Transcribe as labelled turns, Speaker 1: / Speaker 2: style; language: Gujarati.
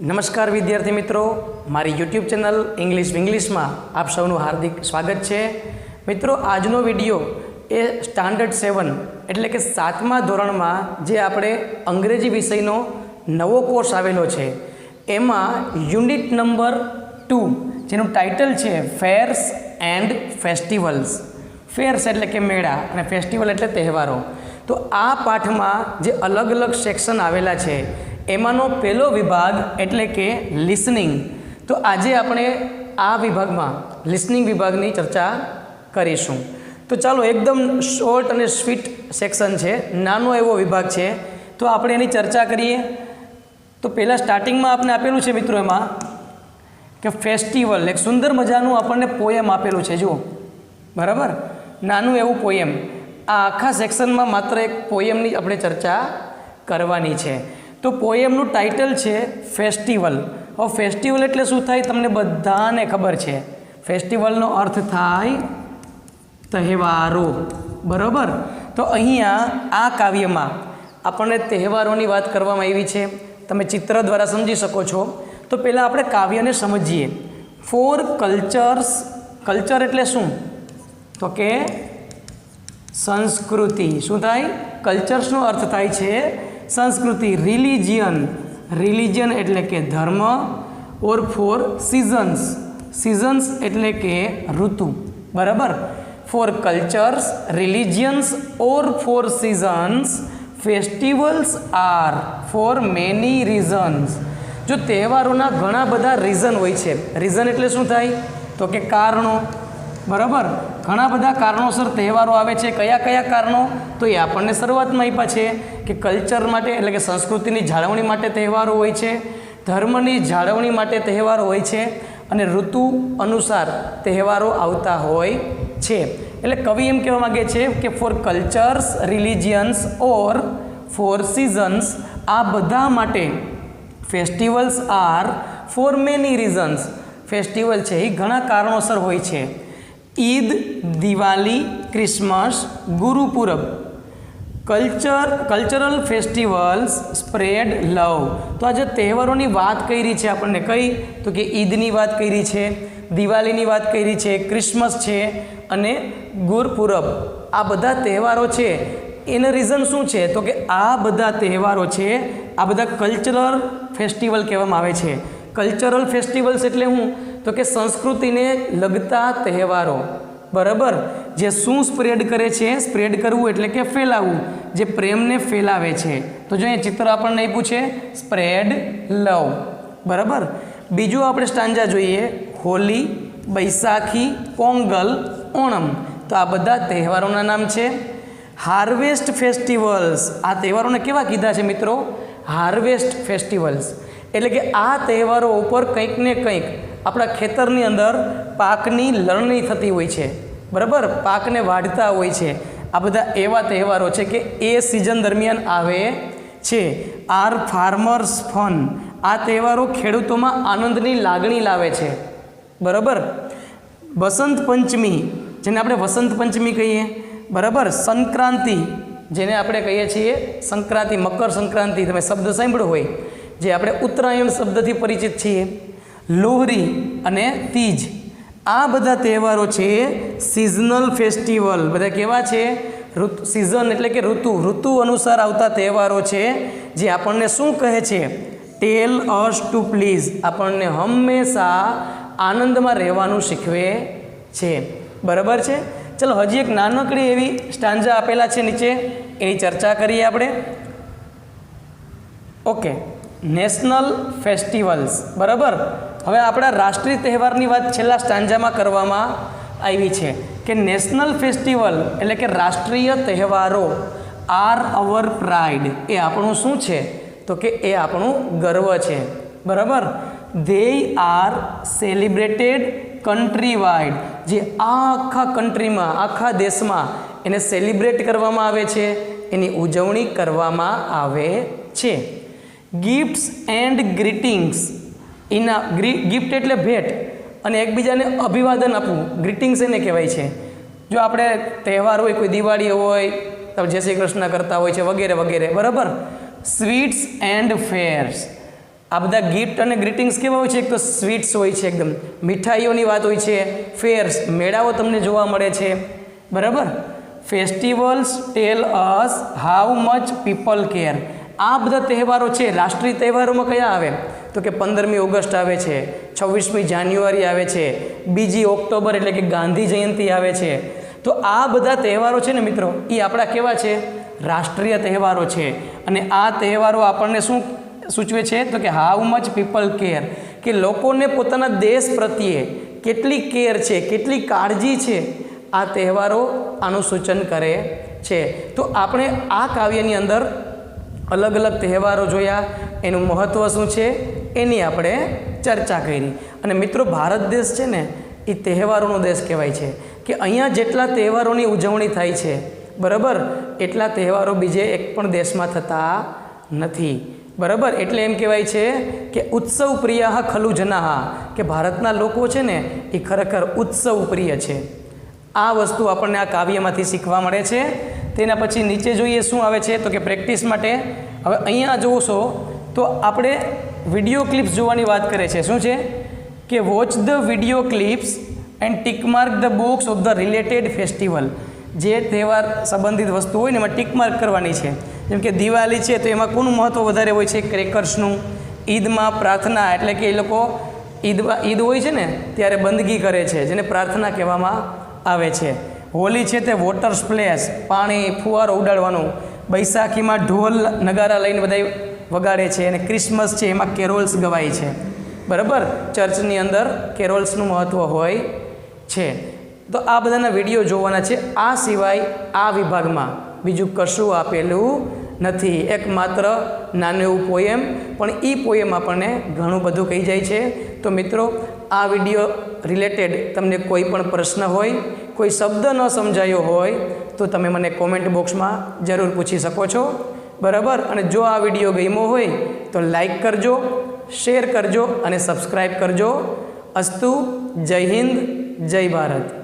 Speaker 1: નમસ્કાર વિદ્યાર્થી મિત્રો, મારી યુટ્યુબ ચેનલ ઇંગ્લિશમાં આપ સૌનું હાર્દિક સ્વાગત છે. મિત્રો, આજનો વિડીયો એ સ્ટાન્ડર્ડ 7 એટલે કે 7મા ધોરણમાં જે આપણે અંગ્રેજી વિષયનો નવો કોર્સ આવેલો છે એમાં યુનિટ નંબર 2 જેનું ટાઇટલ છે ફેર્સ એન્ડ ફેસ્ટિવલ્સ. ફેર્સ એટલે કે મેળા અને ફેસ્ટિવલ એટલે તહેવારો. તો આ પાઠમાં જે અલગ અલગ સેક્શન આવેલા છે એમાંનો પહેલો વિભાગ એટલે કે લિસનિંગ. તો આજે આપણે આ વિભાગમાં લિસનિંગ વિભાગની ચર્ચા કરીશું. તો ચાલો, એકદમ શોર્ટ અને સ્વીટ સેક્શન છે, નાનો એવો વિભાગ છે, તો આપણે એની ચર્ચા કરીએ. તો પહેલાં સ્ટાર્ટિંગમાં આપણે આપેલું છે મિત્રો એમાં કે ફેસ્ટિવલ, એક સુંદર મજાનું આપણને પોએમ આપેલું છે. જુઓ, બરાબર, નાનું એવું પોએમ. આ આખા સેક્શનમાં માત્ર એક પોએમની આપણે ચર્ચા કરવાની છે. તો પોએમનું ટાઇટલ છે ફેસ્ટિવલ. હવે ફેસ્ટિવલ એટલે શું થાય તમને બધાને ખબર છે. ફેસ્ટિવલનો અર્થ થાય તહેવારો, બરાબર. તો અહીંયા આ કાવ્યમાં આપણને તહેવારોની વાત કરવામાં આવી છે. તમે ચિત્ર દ્વારા સમજી શકો છો. તો પહેલાં આપણે કાવ્યને સમજીએ. Four cultures. કલ્ચર એટલે શું? તો કે સંસ્કૃતિ. શું થાય? કલ્ચર્સનો અર્થ થાય છે સંસ્કૃતિ. રિલિજિયન. રિલિજિયન એટલે કે ધર્મ. ઓર ફોર સિઝન્સ. સિઝન્સ એટલે કે ઋતુ, બરાબર. For cultures, religions or for seasons, festivals are for many reasons. જો તહેવારોના ઘણા બધા રીઝન હોય છે. રીઝન એટલે શું થાય? તો કે કારણો, બરાબર. ઘણા બધા કારણોસર તહેવારો આવે છે. કયા કયા કારણો? તો એ આપણને શરૂઆતમાં આપ્યા છે કે કલ્ચર માટે એટલે કે સંસ્કૃતિની જાળવણી માટે તહેવારો હોય છે, ધર્મની જાળવણી માટે તહેવારો હોય છે, અને ઋતુ અનુસાર તહેવારો આવતા હોય છે. એટલે કવિ એમ કહેવા માગે છે કે for cultures, religions or for seasons, આ બધા માટે festivals are for many reasons. Festival છે એ ઘણા કારણોસર હોય છે. Eid, Diwali, Christmas, Gurpurab. Cultural festivals spread love. તો આ જે તહેવારોની વાત કરી છે આપણને, કઈ? તો કે ઈદની વાત કરી છે, દિવાળીની વાત કરી છે, ક્રિસમસ છે અને ગુરુપુરબ. આ બધા તહેવારો છે એનું રીઝન શું છે? તો કે આ બધા તહેવારો છે, આ બધા કલ્ચરલ ફેસ્ટિવલ કહેવામાં આવે છે. કલ્ચરલ ફેસ્ટિવલ્સ એટલે શું? તો કે સંસ્કૃતિને લગતા તહેવારો, બરાબર. જે શું સ્પ્રેડ કરે છે? સ્પ્રેડ કરવું એટલે કે ફેલાવવું, જે પ્રેમને ફેલાવે છે. તો જો અહીંયા ચિત્ર આપણને આપ્યું છે સ્પ્રેડ લવ, બરાબર. બીજું આપણે સ્ટાન્જા જોઈએ. હોલી, બૈસાખી, પોંગલ, ઓણમ. તો આ બધા તહેવારોના નામ છે. Harvest festivals. આ તહેવારોને કેવા કીધા છે મિત્રો? Harvest festivals. એટલે કે આ તહેવારો ઉપર કંઈક ને કંઈક આપણા ખેતરની અંદર પાકની લણણી થતી હોય છે, બરાબર. પાકને વાઢતા હોય છે. આ બધા એવા તહેવારો છે કે એ સિઝન દરમિયાન આવે છે. R farmers fun. આ તહેવારો ખેડૂતોમાં આનંદની લાગણી લાવે છે, બરાબર. વસંત પંચમી, જેને આપણે વસંત પંચમી કહીએ, બરાબર. સંક્રાંતિ, જેને આપણે કહીએ છીએ સંક્રાંતિ, મકર સંક્રાંતિ, તમે શબ્દ સાંભળ્યો હોય, જે આપણે ઉત્તરાયણ શબ્દથી પરિચિત છીએ. લોહરી અને તીજ. આ બધા તહેવારો છે સિઝનલ ફેસ્ટિવલ. બધા કેવા છે? સિઝન એટલે કે ઋતુ અનુસાર આવતા તહેવારો છે, જે આપણને શું કહે છે? ટેલ અસ ટુ પ્લીઝ. આપણને હંમેશા આનંદમાં રહેવાનું શીખવે છે, બરાબર છે. ચલો, હજી એક નાનકડી એવી સ્ટાન્જા આપેલા છે નીચે, એની ચર્ચા કરીએ આપણે. ઓકે, નેશનલ ફેસ્ટિવલ્સ, બરાબર. હવે આપણા રાષ્ટ્રીય તહેવારની વાત છેલ્લા સ્ટાન્જામાં કરવામાં આવી છે કે નેશનલ ફેસ્ટિવલ એટલે કે રાષ્ટ્રીય તહેવારો આર અવર પ્રાઇડ. એ આપણું શું છે? તો કે એ આપણું ગર્વ છે, બરાબર. They are celebrated country wide. જે આખા કન્ટ્રીમાં, આખા દેશમાં એને સેલિબ્રેટ કરવામાં આવે છે, એની ઉજવણી કરવામાં આવે છે. Gifts and greetings. ગિફ્ટ એટલે ભેટ, અને એકબીજાને અભિવાદન આપવું, ગ્રીટિંગ્સ એને કહેવાય છે. જો આપણે તહેવાર હોય, કોઈ દિવાળી હોય તો જય શ્રી કૃષ્ણ કરતા હોય છે, વગેરે વગેરે, બરાબર. Sweets and fares. આ બધા ગિફ્ટ અને ગ્રીટિંગ્સ કેવા હોય છે? એક તો સ્વીટ્સ હોય છે, એકદમ મીઠાઈઓની વાત હોય છે. ફેર્સ, મેળાઓ તમને જોવા મળે છે, બરાબર. Festivals tell us how much people care. આ બધા તહેવારો છે. રાષ્ટ્રીય તહેવારોમાં કયા આવે? તો કે 15મી ઓગસ્ટ આવે છે, 26મી જાન્યુઆરી આવે છે, 2જી ઓક્ટોબર એટલે કે ગાંધી જયંતિ આવે છે. તો આ બધા તહેવારો છે ને મિત્રો, એ આપણા કેવા છે? રાષ્ટ્રીય તહેવારો છે. અને આ તહેવારો આપણને શું સૂચવે છે? તો કે હાઉ મચ પીપલ કેર, કે લોકોને પોતાના દેશ પ્રત્યે કેટલી કેર છે, કેટલી કાળજી છે, આ તહેવારો આનું સૂચન કરે છે. તો આપણે આ કાવ્યની અંદર અલગ અલગ તહેવારો જોયા, એનું મહત્ત્વ શું છે એની આપણે ચર્ચા કરી. અને મિત્રો, ભારત દેશ છે ને એ તહેવારોનો દેશ કહેવાય છે, કે અહીંયા જેટલા તહેવારોની ઉજવણી થાય છે, બરાબર, એટલા તહેવારો બીજે એક પણ દેશમાં થતા નથી, બરાબર. એટલે એમ કહેવાય છે કે ઉત્સવ પ્રિય ખલુ જનાહ, કે ભારતના લોકો છે ને એ ખરેખર ઉત્સવ પ્રિય છે. આ વસ્તુ આપણને આ કાવ્યમાંથી શીખવા મળે છે. તેના પછી નીચે જોઈએ શું આવે છે? તો કે પ્રેક્ટિસ માટે હવે અહીંયા જોશો તો આપણે વિડીયો ક્લિપ્સ જોવાની વાત કરે છે. શું છે? કે watch the video clips and tick mark the box of the related festival. જે તહેવાર સંબંધિત વસ્તુ હોય ને એમાં ટીક માર્ક કરવાની છે. જેમ કે દિવાળી છે તો એમાં કોનું મહત્ત્વ વધારે હોય છે? ક્રેકર્સનું. ઈદમાં પ્રાર્થના, એટલે કે એ લોકો ઈદ હોય છે ને ત્યારે બંદગી કરે છે, જેને પ્રાર્થના કહેવામાં આવે છે. હોલી છે તે વોટર સ્પ્લેશ, પાણી ફુવારો ઉડાડવાનું. બૈસાખીમાં ઢોલ નગારા લઈને બધા વગાડે છે. અને ક્રિસમસ છે એમાં કેરોલ્સ ગવાય છે, બરાબર. ચર્ચની અંદર કેરોલ્સનું મહત્ત્વ હોય છે. તો આ બધાના વિડીયો જોવાના છે. આ સિવાય આ વિભાગમાં બીજું કશું આપેલું નથી. એકમાત્ર નાનું એવું પોએમ, પણ એ પોએમ આપણને ઘણું બધું કહી જાય છે. તો મિત્રો, આ વિડીયો રિલેટેડ તમને કોઈ પણ પ્રશ્ન હોય, કોઈ શબ્દ ન સમજાયો હોય તો તમે મને કોમેન્ટ બોક્સમાં જરૂર પૂછી શકો છો, બરાબર. અને જો આ વિડીયો ગમ્યો હોય તો લાઈક કરજો, શેર કરજો અને સબસ્ક્રાઈબ કરજો. અસ્તુ. જય હિન્દ, જય ભારત.